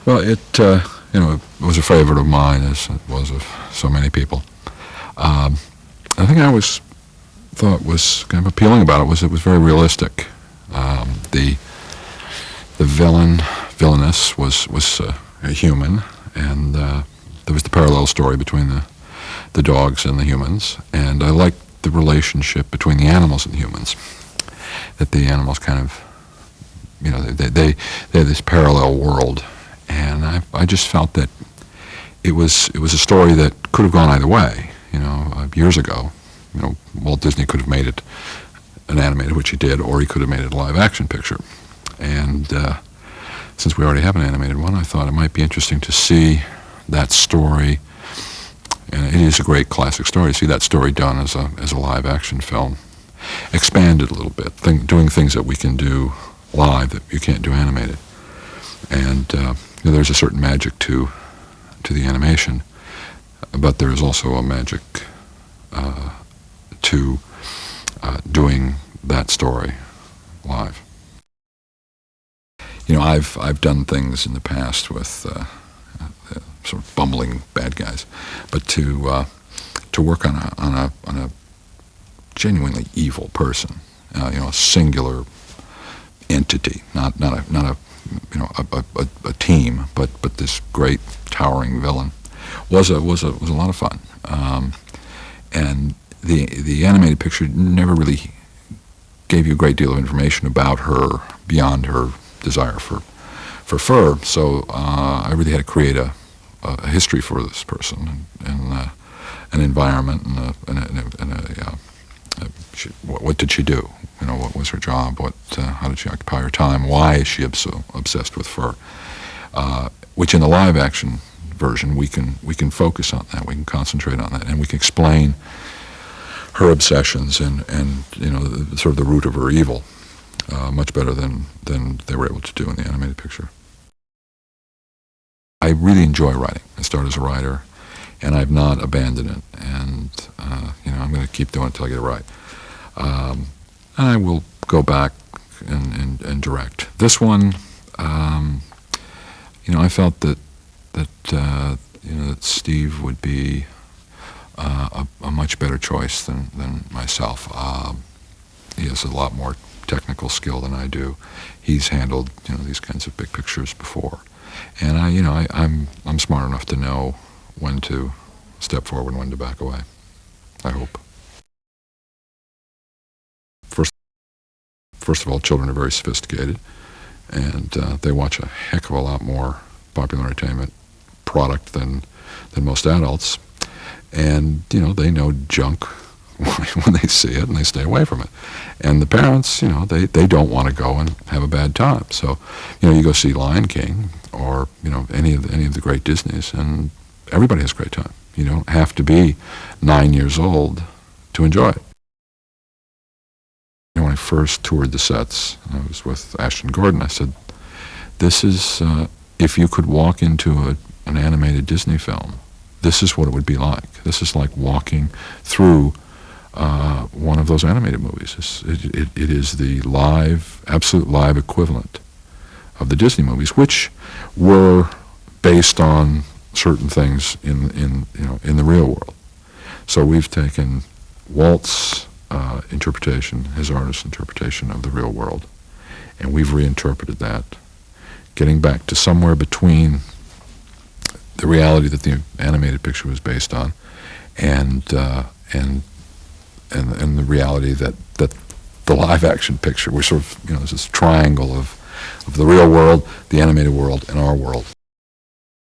Well, it was a favorite of mine, as it was of so many people. I think I always thought was kind of appealing about it was very realistic. The villainess was a human, and there was the parallel story between the dogs and the humans, and I liked the relationship between the animals and the humans. That the animals kind of, they had this parallel world, and I just felt that it was a story that could have gone either way. Years ago, Walt Disney could have made it an animated, which he did, or he could have made it a live-action picture. And since we already have an animated one, I thought it might be interesting to see that story. And it is a great classic story. To see that story done as a live-action film, expanded a little bit, doing things that we can do live that you can't do animated. And there's a certain magic to the animation, but there is also a magic to doing that story live. I've done things in the past with sort of bumbling bad guys, but to work on a genuinely evil person, a singular entity, not a team, but this great towering villain, was a lot of fun. And the animated picture never really gave you a great deal of information about her beyond her desire for fur. So I really had to create a history for this person, and an environment, what did she do? What was her job? How did she occupy her time? Why is she so obsessed with fur? Which in the live-action version we can focus on that. We can concentrate on that, and we can explain her obsessions and sort of the root of her evil much better than they were able to do in the animated picture. I really enjoy writing. I started as a writer, and I've not abandoned it. And I'm going to keep doing it until I get it right. And I will go back and direct. This one, I felt that Steve would be a much better choice than myself. He has a lot more technical skill than I do. He's handled these kinds of big pictures before, and I'm smart enough to know when to step forward and when to back away, I hope. First of all, children are very sophisticated, and they watch a heck of a lot more popular entertainment product than most adults, and they know junk when they see it, and they stay away from it. And the parents, they don't want to go and have a bad time. So, you go see Lion King or any of the great Disneys, and everybody has a great time. You don't have to be 9 years old to enjoy it. When I first toured the sets, I was with Ashton Gordon. I said, "This is if you could walk into an animated Disney film, this is what it would be like. This is like walking through one of those animated movies. It is the absolute live equivalent of the Disney movies, which were based on certain things in the real world. So we've taken Walt's interpretation, his artist's interpretation of the real world, and we've reinterpreted that, getting back to somewhere between the reality that the animated picture was based on, and the reality that the live-action picture. We're sort of there's this triangle of the real world, the animated world, and our world.